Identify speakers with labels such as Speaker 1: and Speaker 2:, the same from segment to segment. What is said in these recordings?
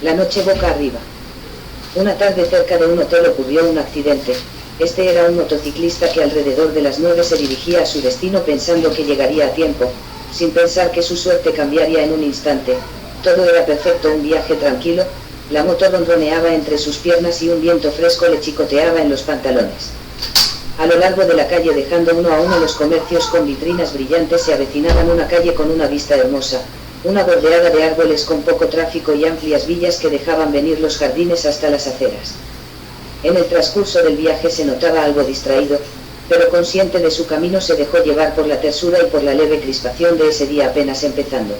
Speaker 1: La noche boca arriba. Una tarde cerca de un hotel ocurrió un accidente. Este era un motociclista que alrededor de las 9 se dirigía a su destino pensando que llegaría a tiempo, sin pensar que su suerte cambiaría en un instante. Todo era perfecto, un viaje tranquilo, la moto ronroneaba entre sus piernas y un viento fresco le chicoteaba en los pantalones. A lo largo de la calle, dejando uno a uno los comercios con vitrinas brillantes, se avecinaban una calle con una vista hermosa, una bordeada de árboles con poco tráfico y amplias villas que dejaban venir los jardines hasta las aceras. En el transcurso del viaje se notaba algo distraído, pero consciente de su camino se dejó llevar por la tersura y por la leve crispación de ese día apenas empezando.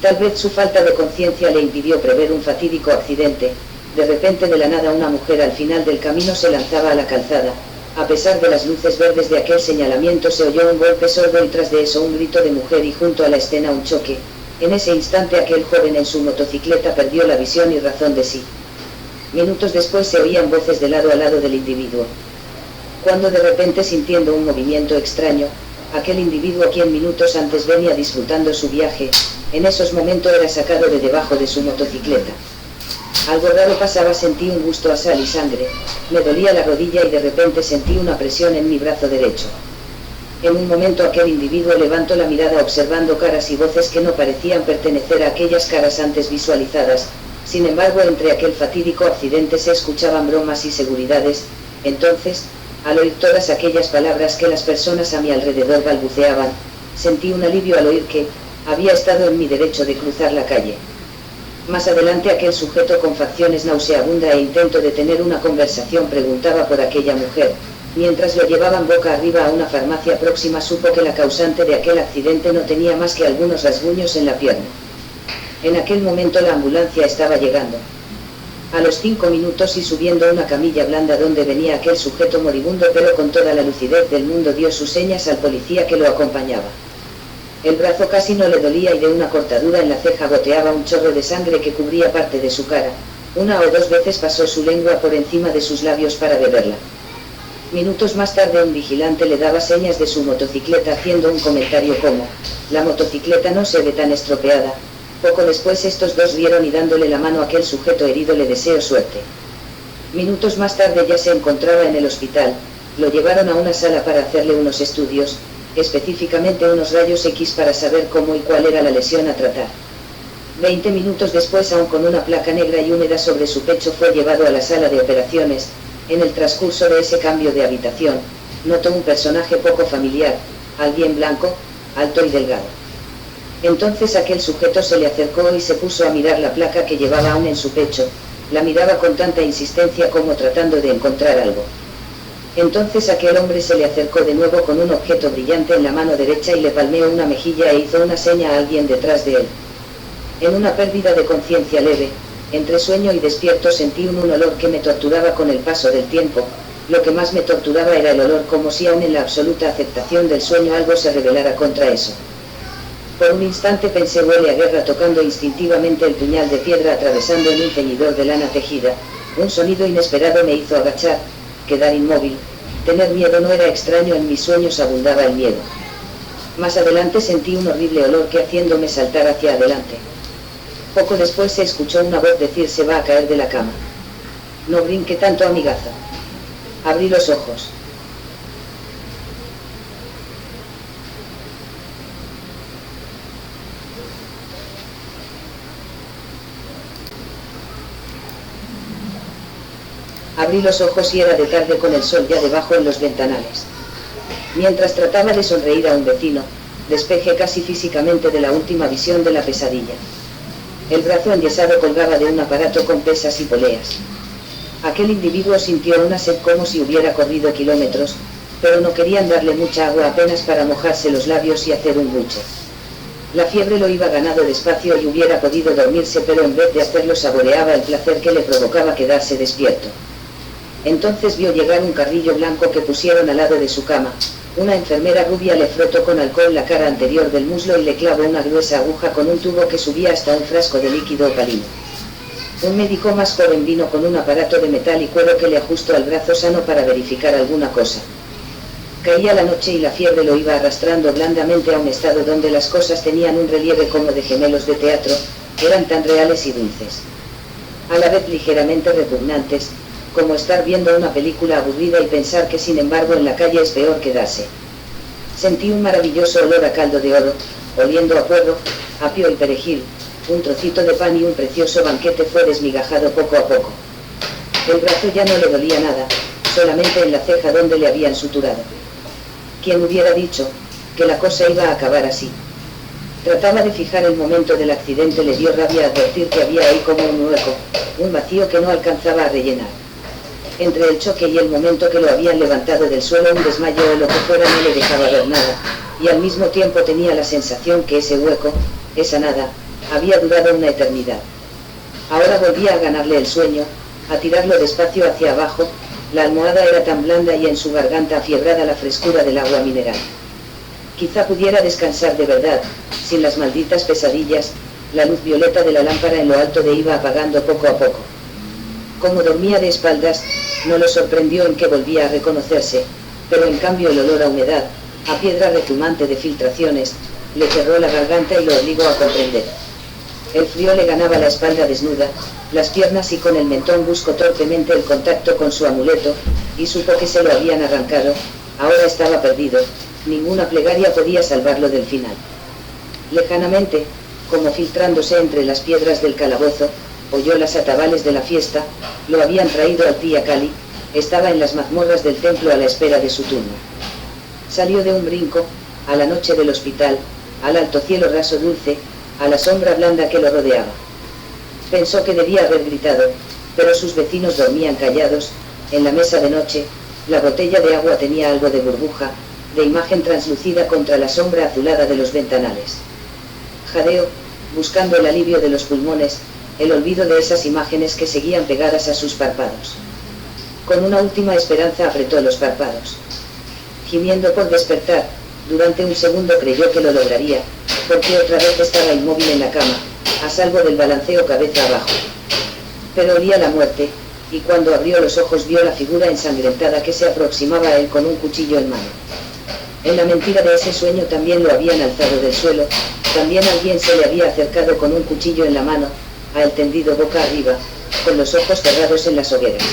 Speaker 1: Tal vez su falta de conciencia le impidió prever un fatídico accidente. De repente, de la nada, una mujer al final del camino se lanzaba a la calzada. A pesar de las luces verdes de aquel señalamiento se oyó un golpe sordo y tras de eso un grito de mujer y junto a la escena un choque. En ese instante aquel joven en su motocicleta perdió la visión y razón de sí. Minutos después se oían voces de lado a lado del individuo. Cuando de repente, sintiendo un movimiento extraño, aquel individuo quien minutos antes venía disfrutando su viaje, en esos momentos era sacado de debajo de su motocicleta. Algo raro pasaba, sentí un gusto a sal y sangre, me dolía la rodilla y de repente sentí una presión en mi brazo derecho. En un momento aquel individuo levantó la mirada observando caras y voces que no parecían pertenecer a aquellas caras antes visualizadas. Sin embargo, entre aquel fatídico accidente se escuchaban bromas y seguridades. Entonces, al oír todas aquellas palabras que las personas a mi alrededor balbuceaban, sentí un alivio al oír que había estado en mi derecho de cruzar la calle. Más adelante aquel sujeto con facciones nauseabunda e intento de tener una conversación preguntaba por aquella mujer. Mientras lo llevaban boca arriba a una farmacia próxima supo que la causante de aquel accidente no tenía más que algunos rasguños en la pierna. En aquel momento la ambulancia estaba llegando. A los 5 minutos y subiendo una camilla blanda donde venía aquel sujeto moribundo, pero con toda la lucidez del mundo dio sus señas al policía que lo acompañaba. El brazo casi no le dolía y de una cortadura en la ceja goteaba un chorro de sangre que cubría parte de su cara. Una o dos veces pasó su lengua por encima de sus labios para beberla. Minutos más tarde un vigilante le daba señas de su motocicleta haciendo un comentario como: «La motocicleta no se ve tan estropeada». Poco después estos dos vieron y dándole la mano a aquel sujeto herido le deseo suerte. Minutos más tarde ya se encontraba en el hospital, lo llevaron a una sala para hacerle unos estudios, específicamente unos rayos X para saber cómo y cuál era la lesión a tratar. 20 minutos después, aún con una placa negra y húmeda sobre su pecho, fue llevado a la sala de operaciones. En el transcurso de ese cambio de habitación, notó un personaje poco familiar, alguien blanco, alto y delgado. Entonces aquel sujeto se le acercó y se puso a mirar la placa que llevaba aún en su pecho, la miraba con tanta insistencia como tratando de encontrar algo. Entonces aquel hombre se le acercó de nuevo con un objeto brillante en la mano derecha y le palmeó una mejilla e hizo una seña a alguien detrás de él. En una pérdida de conciencia leve, entre sueño y despierto, sentí un olor que me torturaba con el paso del tiempo. Lo que más me torturaba era el olor, como si aún en la absoluta aceptación del sueño algo se rebelara contra eso. Por un instante pensé: huele a guerra, tocando instintivamente el puñal de piedra atravesando en un ceñidor de lana tejida. Un sonido inesperado me hizo agachar, quedar inmóvil. Tener miedo no era extraño, en mis sueños abundaba el miedo. Más adelante sentí un horrible olor que haciéndome saltar hacia adelante. Poco después se escuchó una voz decir: se va a caer de la cama. No brinque tanto, amigazo. Abrí los ojos. Abrí los ojos y era de tarde con el sol ya debajo en los ventanales. Mientras trataba de sonreír a un vecino, despejé casi físicamente de la última visión de la pesadilla. El brazo enyesado colgaba de un aparato con pesas y poleas. Aquel individuo sintió una sed como si hubiera corrido kilómetros, pero no querían darle mucha agua, apenas para mojarse los labios y hacer un buche. La fiebre lo iba ganando despacio y hubiera podido dormirse, pero en vez de hacerlo saboreaba el placer que le provocaba quedarse despierto. Entonces vio llegar un carrillo blanco que pusieron al lado de su cama. Una enfermera rubia le frotó con alcohol la cara anterior del muslo y le clavó una gruesa aguja con un tubo que subía hasta un frasco de líquido opalino. Un médico más joven vino con un aparato de metal y cuero que le ajustó al brazo sano para verificar alguna cosa. Caía la noche y la fiebre lo iba arrastrando blandamente a un estado donde las cosas tenían un relieve como de gemelos de teatro, eran tan reales y dulces. a la vez ligeramente repugnantes, como estar viendo una película aburrida y pensar que sin embargo en la calle es peor quedarse. Sentí un maravilloso olor a caldo de oro, oliendo a puerro, apio y perejil, un trocito de pan y un precioso banquete fue desmigajado poco a poco. El brazo ya no le dolía nada, solamente en la ceja donde le habían suturado. ¿Quién hubiera dicho que la cosa iba a acabar así? Trataba de fijar el momento del accidente, le dio rabia advertir que había ahí como un hueco, un vacío que no alcanzaba a rellenar. Entre el choque y el momento que lo habían levantado del suelo, un desmayo o lo que fuera no le dejaba ver nada, y al mismo tiempo tenía la sensación que ese hueco, esa nada, había durado una eternidad. Ahora volvía a ganarle el sueño, a tirarlo despacio hacia abajo, la almohada era tan blanda y en su garganta afiebrada la frescura del agua mineral. Quizá pudiera descansar de verdad, sin las malditas pesadillas, la luz violeta de la lámpara en lo alto de iba apagando poco a poco. Como dormía de espaldas, no lo sorprendió en que volvía a reconocerse, pero en cambio el olor a humedad, a piedra retumante de filtraciones, le cerró la garganta y lo obligó a comprender. El frío le ganaba la espalda desnuda, las piernas y con el mentón buscó torpemente el contacto con su amuleto, y supo que se lo habían arrancado, ahora estaba perdido, ninguna plegaria podía salvarlo del final. Lejanamente, como filtrándose entre las piedras del calabozo, oyó las atabales de la fiesta, lo habían traído al tía Cali, estaba en las mazmorras del templo a la espera de su turno. Salió de un brinco, a la noche del hospital, al alto cielo raso dulce, a la sombra blanda que lo rodeaba. Pensó que debía haber gritado, pero sus vecinos dormían callados, en la mesa de noche, la botella de agua tenía algo de burbuja, de imagen translucida contra la sombra azulada de los ventanales. Jadeó, buscando el alivio de los pulmones, el olvido de esas imágenes que seguían pegadas a sus párpados. Con una última esperanza apretó los párpados. Gimiendo por despertar, durante un segundo creyó que lo lograría, porque otra vez estaba inmóvil en la cama, a salvo del balanceo cabeza abajo. Pero olía la muerte, y cuando abrió los ojos vio la figura ensangrentada que se aproximaba a él con un cuchillo en mano. En la mentira de ese sueño también lo habían alzado del suelo, también alguien se le había acercado con un cuchillo en la mano, a él tendido boca arriba, con los ojos cerrados en las hogueras.